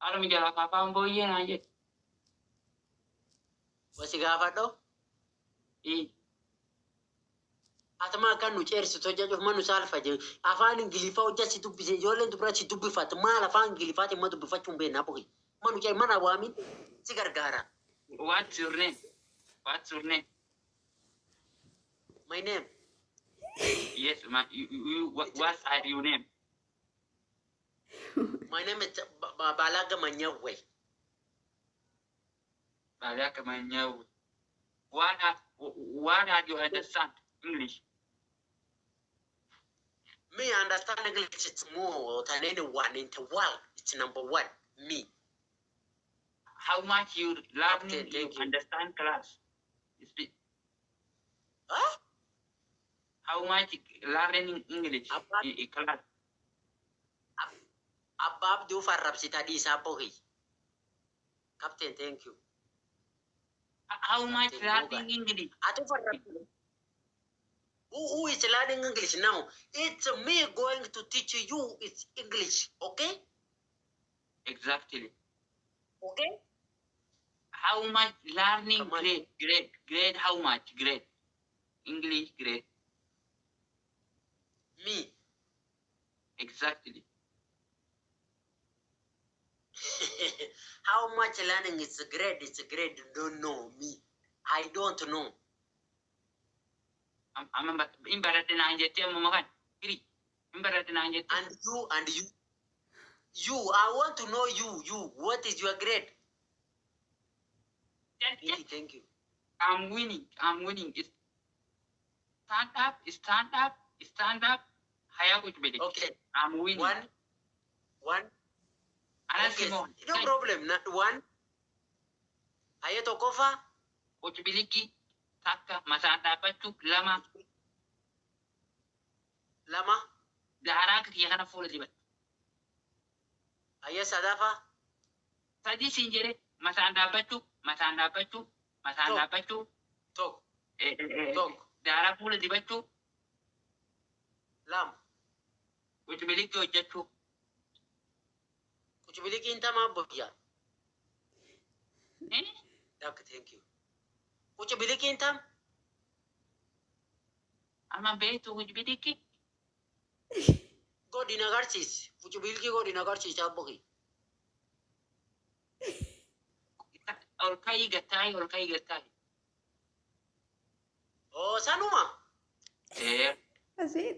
Ada menjala apa boye na je. Wasi gaafadho. Atama kan nu ceersi tojajuuf manu saalfa je afaan ingiliffaa hojja si dubbise ijoolleen dubra si dubbifatu maal afaan ingiliffaatiin ma dubbifachuun beennaa boqi manu ceer mana waamin si gargaara. What's your name? What's your name? My name. Yes, what are your name? My name is Balaga Manyawe. Balaga Manyawe. What are you understand English? Me understand English. It's more than anyone in the world. It's number one. Me. How much you learning? You understand class? Huh? How much learning English in class? Abab do for Rapsita di Sapohi. Captain, thank you. How much learning English? Who is learning English now? It's me going to teach you it's English, okay? Exactly. Okay? How much learning grade, how much grade? English grade. Me. Exactly. How much learning is great? It's great. Don't know me. I don't know. I'm in Baratin Anjeti Mamakan. And you, I want to know you. What is your grade? Thank you. I'm winning. It's stand up. Okay. I'm winning. One. Okay. No problem. Not one. Ayato kofa. Uchibiliki. Taka masanda patu lama. Daharak kiyakana full dibat. Ayah sadafa. Sadi sinjere masanda patu. Tok. Daharak full dibatu. Lam. Uchibiliki ojatu. Uchibiliki intama boya. Thank you. Uchibiliki intam? Ama betu uchibiliki. God inagarsis. Uchibiliki God inagarsis abogi. Or kai gatai. Oh, sanuma. Así.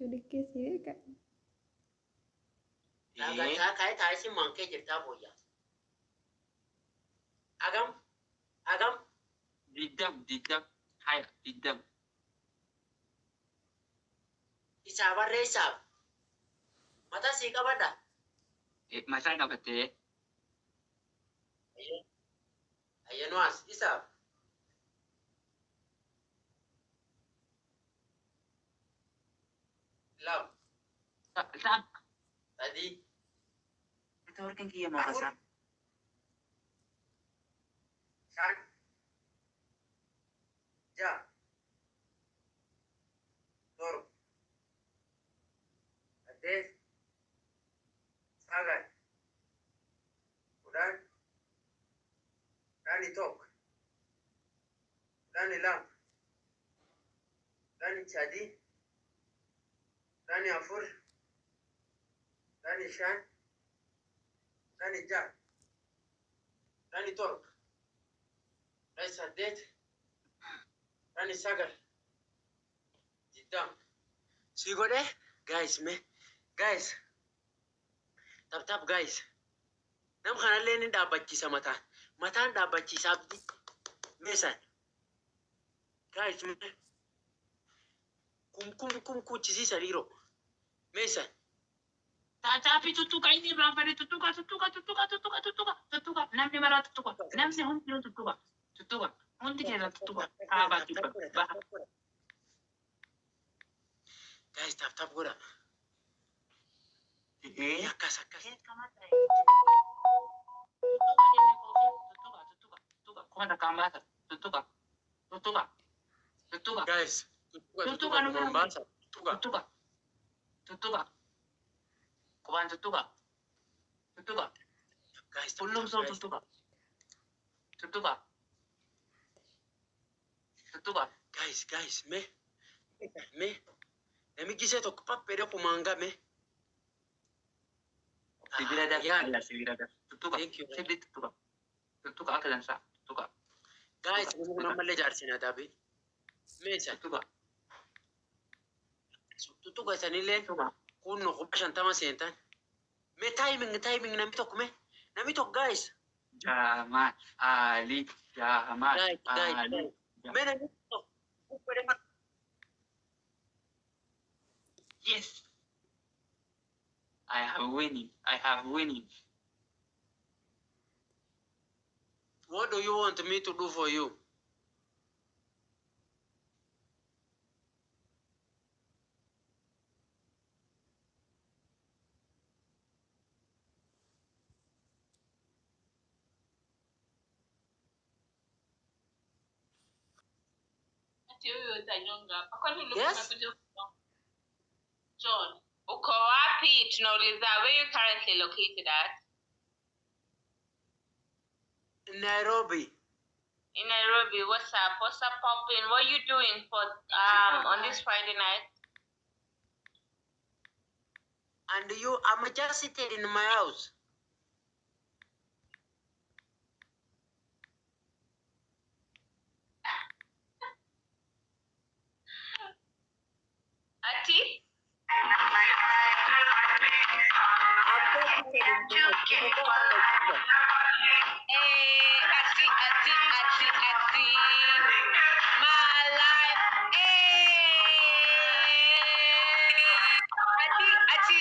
Sudah kesini kan? Kai tai si mangke jirta boya. Agam. Didam. Hai, didam. Isaba resab. Mata si kabada. Masa nakate. Ayan was, isab. Lam. Lam. Tadi. Ito orkan kiya makasam. San. Ja. Tor. Ades. Sagai. Udan. Dani tok. Dani lam. Dani chadi. Dani afur. Dani shan. Dani ja. Dani tok. Dani sadet. Dani sagar. Jidam. See go there? Guys. Tap guys. Nam kana leni dhaabachisa mataan dhaabachiisa abdi. Meesan. Guys me. Kum kuchisiisa dhiiroo. Meesan. Tapi tutuka ini rampari tutuka. Namni mara tutuka. Namni hundi tutuka. Hundi kera tutuka. Tutuka. Guys, tap goda. Akkas. Tutuka. Kumanda kambasa. Tutuka. Guys, Tutuka. Kuban tuttuqa. Tuttuqa. Guys, Kullum so tuttuqa. Tuttuqa. Tuttuqa. guys, me. Nami gisee tokko pappedhe kumaanga me. Sibira dar. Yeah. Allah sibira dar. Tuttuqa. Thank you. Sibri tuttuqa. Tuttuqa akka dansa. Tuttuqa. Guys, nama malee jaarsina daabe. Meesa. Tuttuqa. Tuttuqa sanillee Tuttuqa. kun quba 50 seentan. Me timing nami tokko me. Nami tokko guys. Jamal Ali. Jamal Guys. Ali. Me nami tokko. Yes. I have winning. What do you want me to do for you? Yes? John, uko wapi? Tunauliza, where you currently located at? Nairobi. In Nairobi. What's up? What's up, poppin'? What are you doing for on this Friday night? And you, I'm just sitting in my house. Ati? Ati. My life. Ati.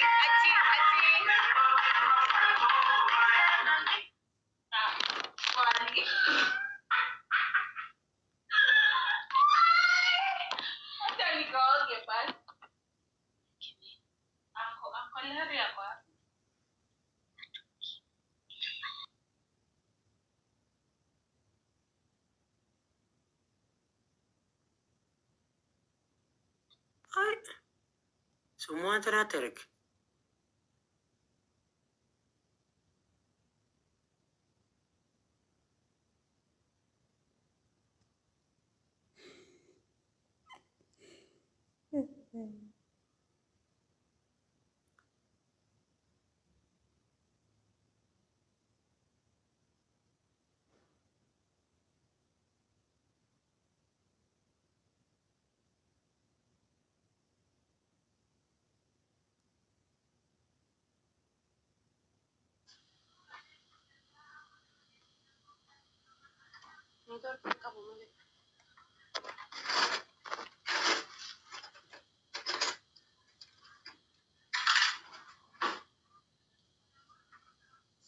Ay. Semua terakhir.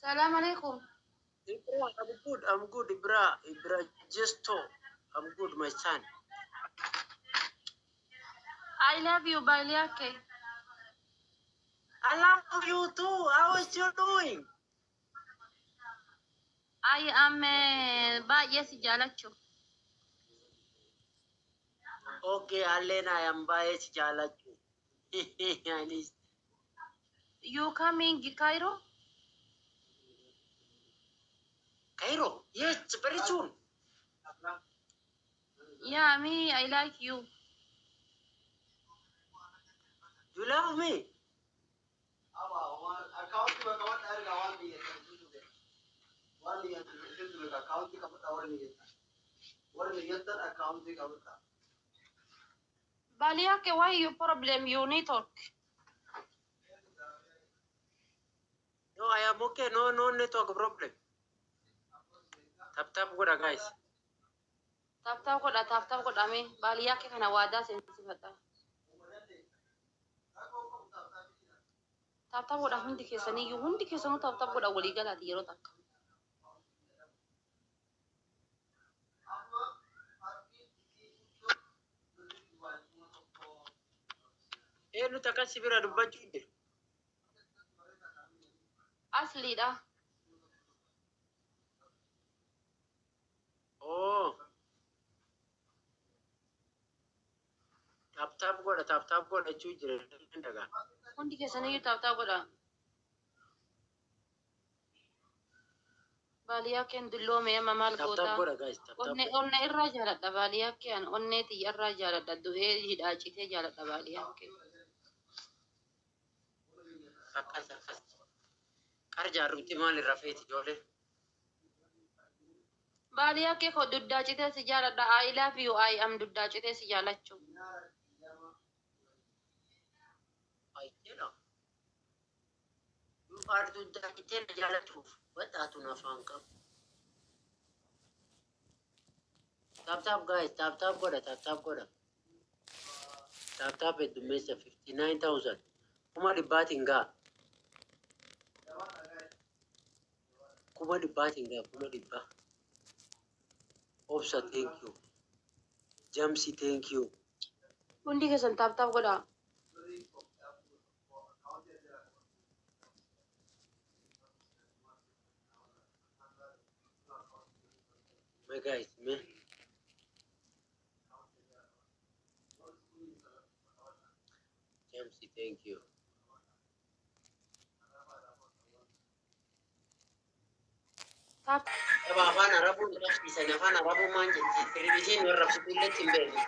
Salam alaikum. Ibra, I'm good, Ibra, just talk. I'm good, my son. I love you, Baliake. I love you too. How is you doing? I am Yes Jalacho. Okay, Allen, I am biased, Jalachu. You coming Cairo? Cairo? Yes, very soon. Yeah, me, I like you. You love me? Baliake, why you problem? You need talk. No, I am okay. No network problem. Tap go, guys. Tap ko dami. Baliake kana wada sensifata. Tap ko da hundi kesani, you hundi kesano tap ko da waliga la tiro tak. Nu taka sibira dubbachuu jira. Asli da. Oh. Tap go jechuu jira daga. Hundi kesani you tap ko da. Baaliyaa keen dulloome amma maal Tap goota? tap goda guys. Tap tap. Onne irraa jaaladha baaliyaa keen onnee xiyya irraa jaaladha du'ee hidhaa citee jaaladha baaliyaa keen. Akkas akkas. Qarjaarrutti maal irra feeti ijoollee? Baaliyaa kee koo duddaa citee si jaaladha. I love you. I am duddaa citee si jaalachuu. Ayyeena. Dhufaar duddaa citee na jaalachuuf badhaatu na afaan qabu. Tap tap guys. Tap tap goda. Tap tap goda. Tap tap heddummeessa 59,000. Kuma dhibbaatiin gaa. Kuma dhibbaatiin gaa. Kuma dhibbaa. Obsa thank you. Jamsi thank you. Hundi keessan taap godhaa. My guys, me. Jamsi thank you. Taap. Aba afaan Arabuun rabsiisan afaan Arabuu maan jetti televizyiin warra rabsituulleetti hin beekne.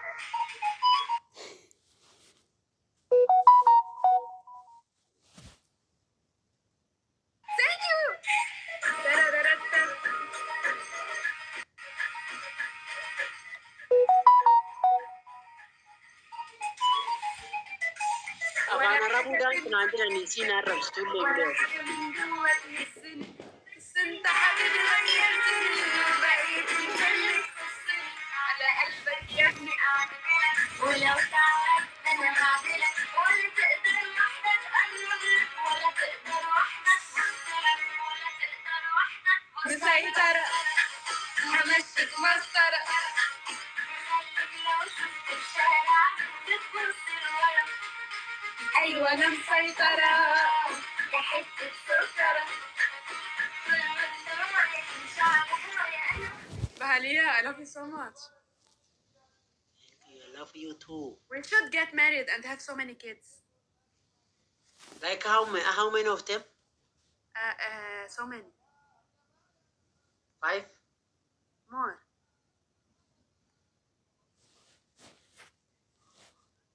Afaan Arabuudhaan kanaan jiranii siinaan rabsituullee hin beekne. انت حبيبي غيرتني وبقيت مخليك على قلبك يا ابني انا ولو تعبت انا هعملك ولا تقدر وحدك تقرب ولا تقدر وحدك تنطلق ولا تقدر وحدك مسيطرة همشيك مسطرة خليك لو شفت الشارع تبص لورا ايوه انا مسيطرة يا حتة سكرة Bahalia, I love you so much. I love you too. We should get married and have so many kids. Like how many of them? So many. 5? More.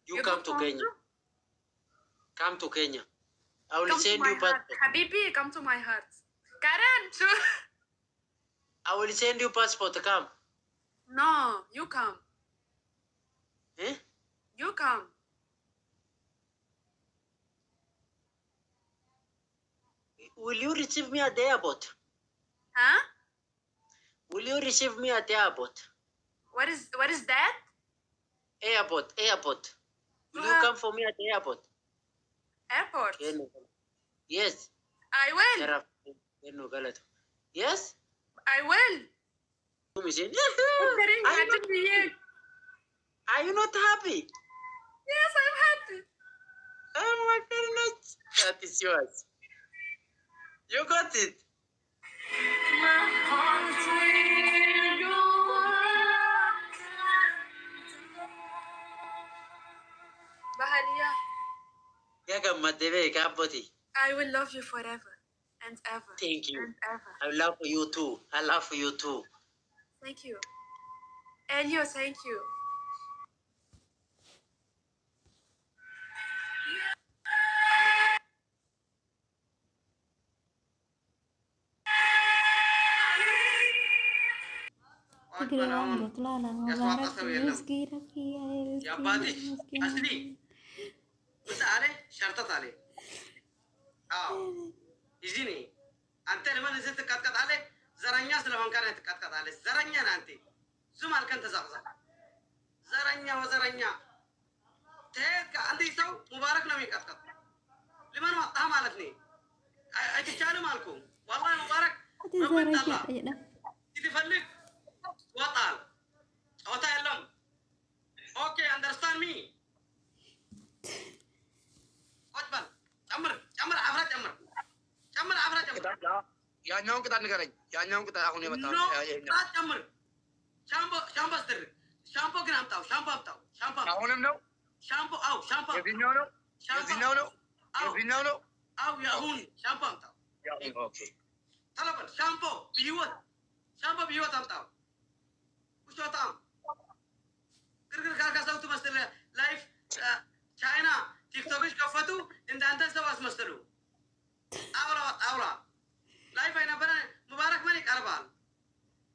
You come to Kenya. Come to Kenya. I will Come to send my you heart. passport. Habibi, come to my heart. Karen, I will send you passport. Come. no, you come. Eh? You come. Will you receive me at the airport? Huh? Will you receive me at the airport? What is that? Airport. Will you come for me at the airport? Airport. Yes. I will. Yes? I will. Are you not happy? Yes, I'm happy. Oh my goodness. That is yours. You got it. My heart will go on. Bahalia, Yeah, come, Madebe, Kapoti. I will love you forever and ever. Thank you. And ever. I love you too. I love you too. Thank you. Elio, thank you. تقريبا بطلع لها مبارك مسكينك يا بادي أصلي بس عليه شرطت عليه يجيني أنت لما نزلت كتكت عليه زرنيا سلمان كانت كتكت عليه زرنيا أنت زمال كنت زغزغ زرنيا تهيك عندي سو مبارك نمي كتكت لمن وقتها مالتني أتشالوا مالكم والله مبارك ربنا الله تتفلق وطال أوتا يلم أوكي understand me أجبل عمر عفرات عمر ያኛውን ቅጣት ንገረኝ። ያኛውን ቅጣት አሁን የመጣው ቅጣት ጨምር። ሻምፖ አስደርግ። ሻምፖ ግን አምጣው። ሻምፖ አሁንም ነው ሻምፖ። አው ሻምፖ የዚህኛው ነው የዚህኛው ነው የዚህኛው ነው። አው የአሁን ሻምፖ አምጣው። ኦኬ طلبت شامبو بيوت أمطاو وشو طعم كركر صوت مثل لايف چاينا تيك توكش كفتو انت سواس مثلو أورا لايف أنا بنا مبارك ماني أربعة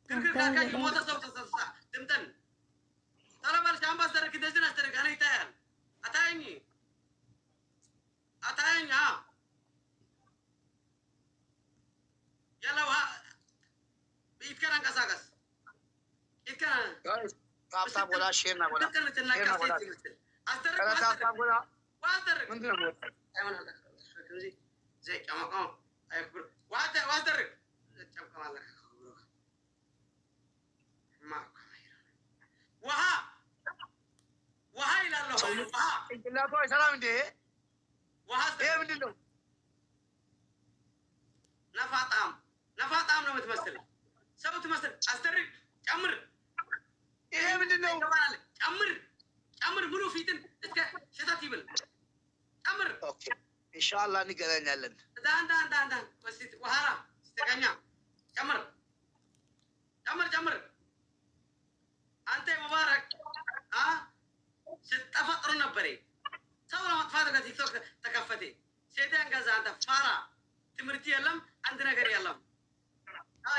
كركر يموت صوت صوت دمتن طلب الشامبو أسترك دزنا أسترك أنا يتاهل أتايني ها يلا وها بيتكلم كساكس يتكلم تاب ولا شيرنا ولا شيرنا ولا أنا تاب ولا وأسترك من دون ولا أيوة هذا زي كم أيوة وأسترك كم الله ما وها إلى الله وها لا توي سلام دي وها إيه من دون نفاطام لو تمثل سو تمثل أسترك أمر إيه من دون كمان أمر منو فيتن إسك شتاتيبل أمر أوكي إن شاء الله نقدر نعلن دان بس وهارا استكانيا أمر أنت مبارك ستفطر نبري سوى ما تفادك تيك توك تكفتي سيدان كذا أنت فارا تمرتي يلم عندنا غير يلم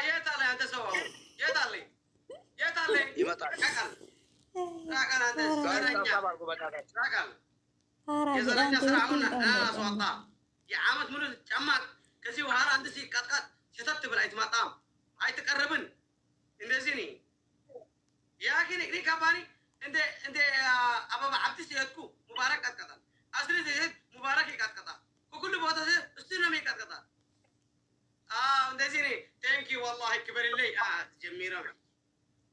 يتالي أنت سوى يتالي راكل أنت راكل Parah يا di زلمة anti سرعونا صوتا يا عمد منو جمع كذي وهارا عند سي كات شتات تبلع مطعم هاي تقربن إندزيني يا كني كاباني انت أبا عبد سيدكو مبارك كات أصلي سيد مبارك كات وكل بوتا سيد استنامي كات إندزيني thank you والله كبر اللي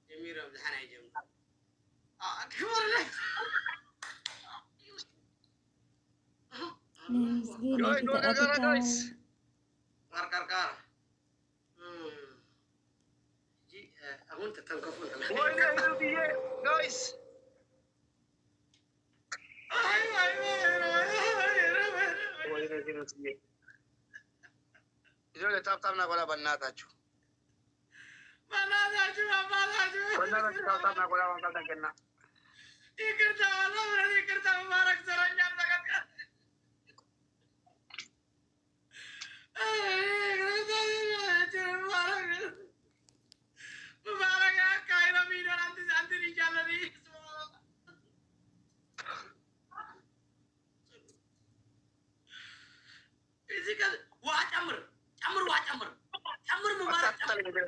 جميرة زحنا يجمع كبر اللي Nih, segini Yoi, kita guys. edit كار جي أقول تتنكفون وين هي جايز Ijoollee taphtaafnaa gola bannaatachu. Bannaatachu taphtaafnaa gola waan qabdan kenna.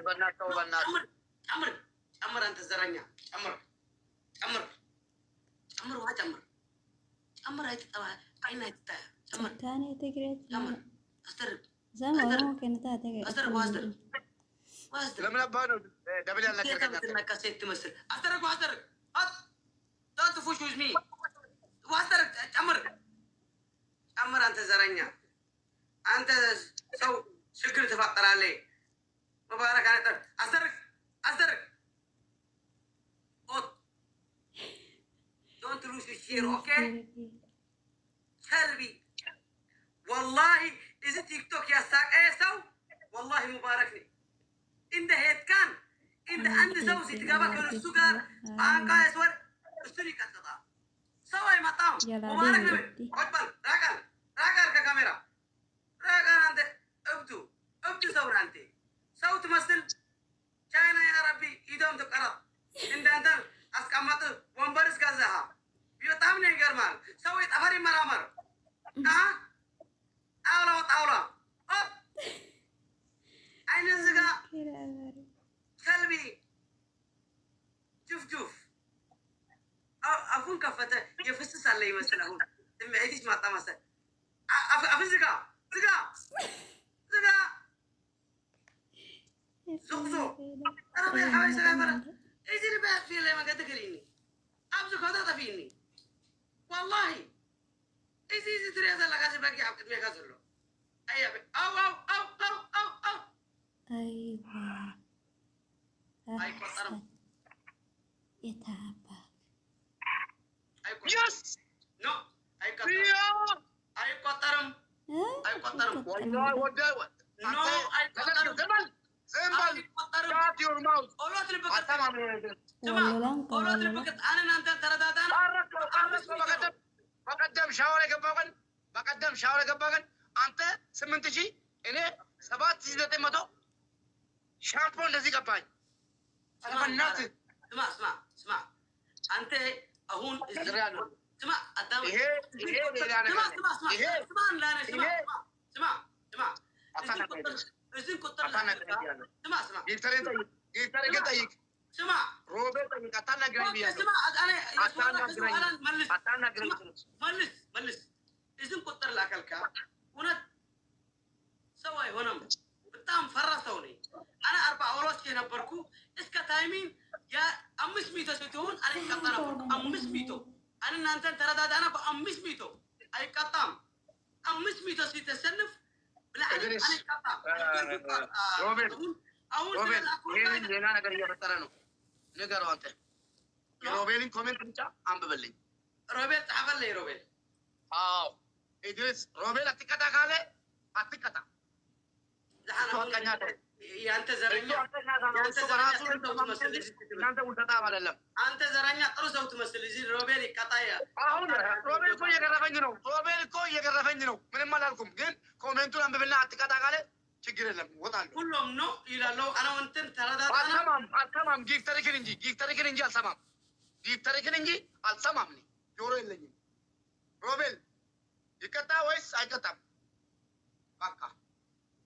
Bannaat ta'uu bannaat. عمر انت زرعنا عمر واحد عمر هاي تتابع عينها تتابع عمر tani tigreed عمر استرب zama mumkin taa استرب واسترب لمن أبانو دبلي أنا كيف كركنا. مثل كاسيت تمثل استرب هات لا تفوش وزمي واسترب عمر انت زرعنا انت سو شكل تفكر عليه مبارك انا استرب don't lose your share okay كلبي والله إذا تيك توك يا ساق سو والله مباركني إنت هيت كان إنت عند سو سيتقابل كل السكر بانكا يسور استري كتلا سوي مطعم مبارك نبي قبل راكل كاميرا راكل أنت أبدو سور أنت سو تمثل چاينا يا ربي إيدهم تقرب أنت أسكامات ومبارس كذا بيوتام نيجر مال سويت أفري مرامر أولا أين زكا كلبي شوف أفون كفته يفسس علي مثلا هون ما عيدش ما تمسه أفون زكا زقزق أنا بحاول سلامة إيش اللي بقى في اللي ما قد تقوليني أبزق هذا تفيني والله إيش تري هذا لقاسي باقي عبد ما كسر أيه أو أيوة أي قطرم يتعبك Yes. No أي قطرم Yeah. أي قطرم والله وده No, I زنبل shut your mouth Olot libukat. أتمام Walalang ka, Olot walalang. libukat. Ano nanti taradadana? በቀደም ሻወር የገባቀን አንተ 8,000 እኔ 7,900 ሻምፖ እንደዚህ ገባኝ። በእናትህ ስማ አንተ አሁን ነግሬሃለሁ። ስማ አዳም ይሄ ሌላ ነገር ነው። ይሄ እዚህ ቁጥር ስማ ጊፍተርን ጠይቅ ስማ ሮቤል ጠይቅ። አታናግረኝ ብያለሁ። መልስ እዚህን ቁጥር ላከልካ እውነት ሰው አይሆንም። በጣም ፈራ ሰው ነኝ አነ 40 አውሮች የነበርኩ እስከ ታይሚን የ500 ስትሆን አይቀጣ ነበርኩ 500 አነ እናንተን ተረዳዳና በ500 አይቀጣም 500 ሲተሰንፍ ብለህ አይቀጣ ሮቤል ይሄን ሌላ ነገር እየፈጠረ ነው። ንገረው አንተ የሮቤልን ኮሜንት ብቻ አንብብልኝ። ሮቤል ጻፈልኝ ሮቤል አዎ ኢድሪስ ሮቤል አትቀጣ ካለ አትቀጣ። ያንተ ዘረኛ እናንተ ውሸታ አይደለም። አንተ ዘረኛ ጥሩ ሰው ትመስል እዚህ ሮቤል ይቀጣያ። አሁን ሮቤል እኮ እየገረፈኝ ነው። ምንም አላልኩም፣ ግን ኮሜንቱን አንብብና አትቀጣ ካለ ችግር የለም እወጣለሁ። ሁሉም ነው ይላሉ። አና ወንተን ተረዳዳና አልሰማም። ጊፍተርክን እንጂ አልሰማም። ጊፍተርክን እንጂ አልሰማም። ጆሮ የለኝም። ሮቤል ይቀጣ ወይስ አይቀጣም? በቃ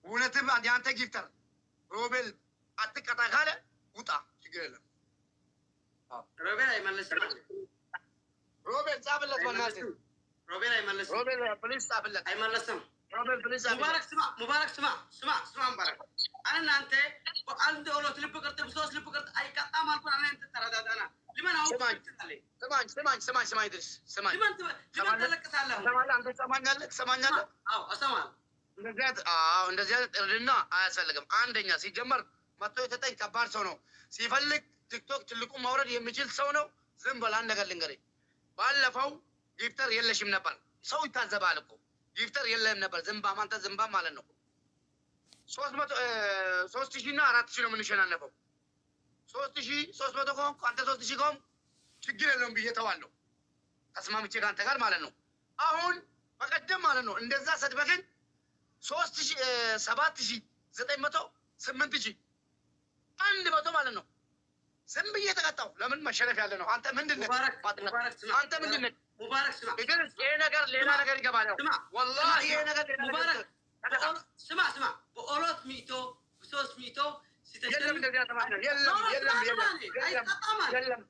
እውነትም የአንተ ጊፍተር ሮቤል አትቀጣ ካለ ውጣ፣ ችግር የለም። ሮቤል አይመለስም። ሮቤል ጻፍለት፣ በእናትህ ሮቤል አይመለስም። ሮቤል ፕሊዝ ጻፍለት። አይመለስም። ሮቤል ፕሊዝ ጻፍለት። ሙባረክ ስማ ሙባረክ እናንተ በአንድ ሁለት ልብ ቅርጥ ሶስት ልብ ቅርጥ አይቀጣም አልኩን። እናንተ ተረዳዳና ሊማን አሁን ስማኝ ድረስ ስማኝ። ሊማን ተለቅሳለህ። አንተ ትሰማኛለህ? አዎ እሰማለሁ። እንደዚህ አይነት እርድና አያስፈልግም። አንደኛ ሲጀመር መጥቶ የተጠኝ ከባድ ሰው ነው። ሲፈልግ ቲክቶክ ትልቁ ማውረድ የሚችል ሰው ነው። ዝም በል አንድ ነገር ልንገርህ። ባለፈው ጊፍተር የለሽም ነበር። ሰው ይታዘባል እኮ ጊፍተር የለም ነበር። ዝምባም አንተ ዝምባም ማለት ነው። 3,000 እና 4,000 ነው የምንሸናነፈው። 3,300 ከሆንኩ አንተ 3,000 ከሆንኩ ችግር የለውም ብዬ ተዋለሁ። ተስማምቼ ከአንተ ጋር ማለት ነው። አሁን በቀደም ማለት ነው እንደዛ ሰድበክን 3,000 7,900 8,000 100 ማለት ነው። ዝም ብዬ ተቀጣሁ። ለምን መሸነፍ ያለ ነው። አንተ ምንድን ነህ? አንተ ምንድን ነህ? ሙባረክ ስማ ግን ይሄ ነገር ሌላ ነገር ይገባል። ወላሂ ይሄ ነገር ሌላ ነገር ስማ በኦሎት ሚቶ በሶስት ሚቶ የለም እንደዚህ አተማኛል። የለም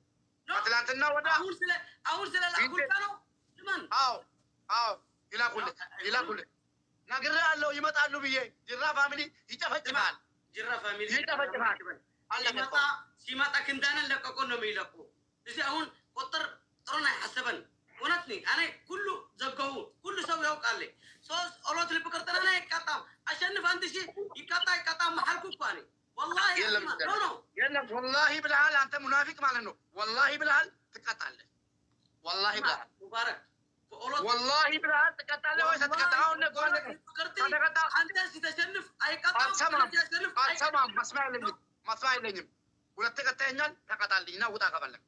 ከትላንትና ወደ አሁን ስለ ላኩልታ ነው። ልማን አዎ ይላኩልህ ነግሬሃለሁ። ይመጣሉ ብዬ ጅራ ፋሚሊ ይጨፈጭፋል። ሲመጣ ክንዳንን ለቀቆ ነው የሚለቁ። እዚህ አሁን ቁጥር ጥሩን አይሐሰበን እውነት ነኝ። እኔ ሁሉ ዘገቡ ሁሉ ሰው ያውቃል። ሶስት ኦሎት ልብ ቅርጥና አይቀጣም። አሸንፍ 1,000 ይቀጣም መሐልኩ እኮ እኔ ወላሂ የለም ወላሂ ብለሃል። አንተ ሙናፊቅ ማለት ነው። ወላሂ ብለሃል ትቀጣለህ። ወላሂ ብለሃል ሙባረክ ወላሂ ብለሃል ትቀጣለህ ወይስ አትቀጣም? አሁን ነው ጎል ተቀጣ። አንተ ሲተሸንፍ አይቀጣም። አልሰማም። መስማት የለኝም። ሁለት ቀጣኛል ተቀጣልኝና ውጣ ከፈለክ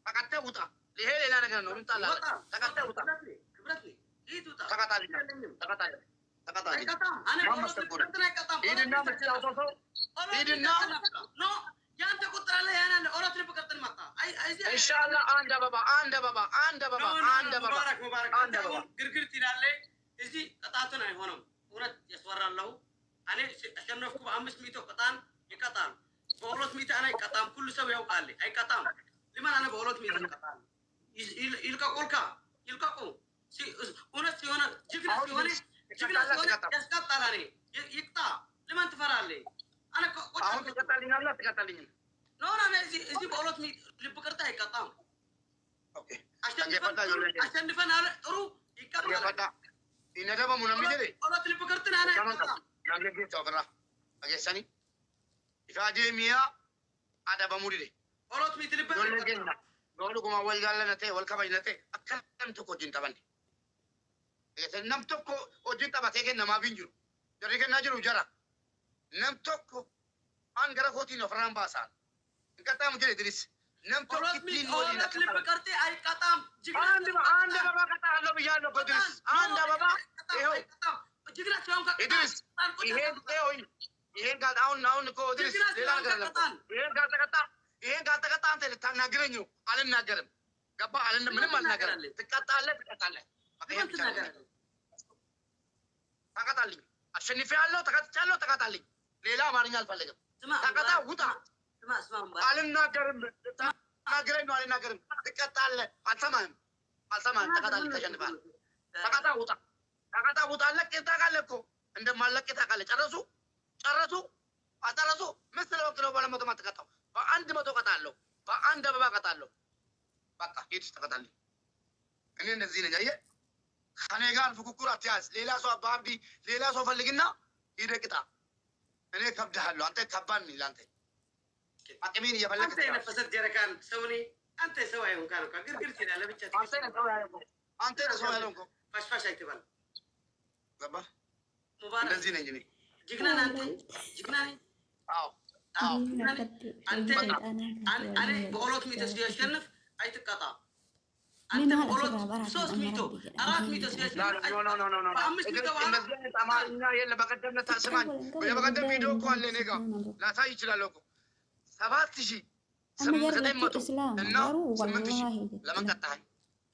ተቀጣ ውጣ። ይሄ ሌላ ነገር ነው። ምን ታላለ? ተቀጣ ውጣ። ተቀጣልኝ ያንተ ቁጥር አለ ያናለ ኦሮት ልብ ቅርጥን መጣ ኢንሻአላህ አንድ አበባ ግርግር ትላለ እዚህ ቅጣቱን አይሆንም። እውነት ያስወራለሁ። እኔ አሸነፍኩ በ500 ቅጣን ይቀጣል። በኦሎት ሚታ እኔ አይቀጣም። ሁሉ ሰው ያውቃል አይቀጣም። ለማን እኔ በኦሎት ሚታ ይቀጣል። ይልቀቁ እውነት ሲሆነ ጅግና ሲሆነ ያስቀጣል። እኔ ይቅጣ። ለማን ትፈራለህ? እኔ አሁን ትቀጣልኛለህ አትቀጣልኝም? ኖ እዚህ በኦሎት ልብ ቅርጥ አይቀጣም። ኦኬ አሸንፈናል። ጥሩ ይቀጣል። ኢነደበ ሙነሚጀ ኦሎት ልብ ቅርጥን እኔ አይቀጣም። ናገጌ ጨውራ አገሰኒ ኢፋጂ ሚያ አደበ ሙዲደ ኦሎት ሚት ልብ ዶሉ ጉማ ወልጋለነቴ ወልከበጅነቴ አከም ተኮ ጅንጠበን nam tokko hojii taphatee kennamaa fi hin jiru. Jarri kennaa jiru jara. نمتوكو أن غرفوتي نفران باسان كتام جري دريس نمتوكو كتين ولي لك بكرتي أي كتام عند بابا كتام لو بيجانو بدرس عند بابا إيهو جينا شلون إدريس إيهن إيهوي إيهن قال أون كو إدريس ليلا نقول إيهن قال تكتان أنت اللي تناقرنيو على الناقرم قبا على من ما الناقرم تكتان له تكتان لي عشان في الله تكتان لي ليلا ما رجال فلقة تكتان وطا على الناقرم ناقرنيو على الناقرم تكتان له أسمان تكتان لي تجنب تكتان وطا لك كده قال لكو عندما لك كده قال شرسو مثل وقت لو بلا ما تكتان فعند ما تكتان فعند بابا كتان له بقى هيت تكتان لي أنا نزينة جاية خانيجان فكوكور أتياس ليلا سو أبابي ليلا سو فلقينا يده كتا أنا كبده له أنت كباني لانت أكمين يا فلك أنت نفسك جركان سوني أنت سوي هم كانوا كغير كذا لا بتشتي أنت سوي لهم فش أي تبان زبا مبارك نزينة جني جينا أنت جينا أو أنا بقولك ميتة شنف أي تقطع مين أنت هذا بقولك شباب راح صوص ميتو أراك ميتة لا فأمس ميتو النزينة أمانة يلا بقدم لك تسمان ولا بقدم فيديو كول لنيجا لا تايش لا لوكو سبات شيء أما سمعت جرب متو الإسلام إنه غيره سمعت شيء والله لما قطعي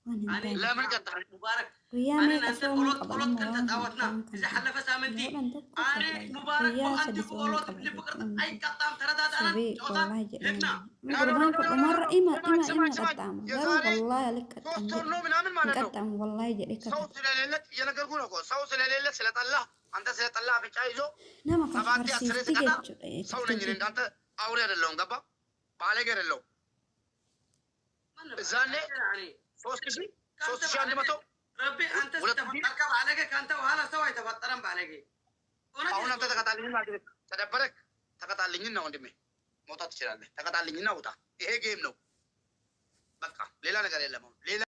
أنا لا من قطعي مبارك ويا أنا ما أنت قصوا بقولك قبل بقولك ما أنت دعوتنا إذا حلف سامنتي أنا مبارك وأنت بقولك اللي بقولك أي قطعم ترى ده أنا سبي جوزان والله جدا لكنا قربان كل مرة إما سمعت قطعم يا غيره زاري والله لك توستر نو من أمن ما نو قطعم والله جريك صوت ليلك ينقر كونكو صوت ليلك سلة الله أنت سلة الله بتشايزو نما سباتي كفر أسرة سيستي كذا صوت نجين أنت أوري اللون قبا بالغ اللون زاني صوت كشي صوت كشي عندي ماتو ربي أنت ستفكر عليك أنت وهلا سوي تفطرن عليك أهون أنت تكتالين ما تريد تدبرك تكتالين نو عندي مي موتا تشيران تكتالين نو وتا إيه جيم نو بكا ليلا نكره لما ليلا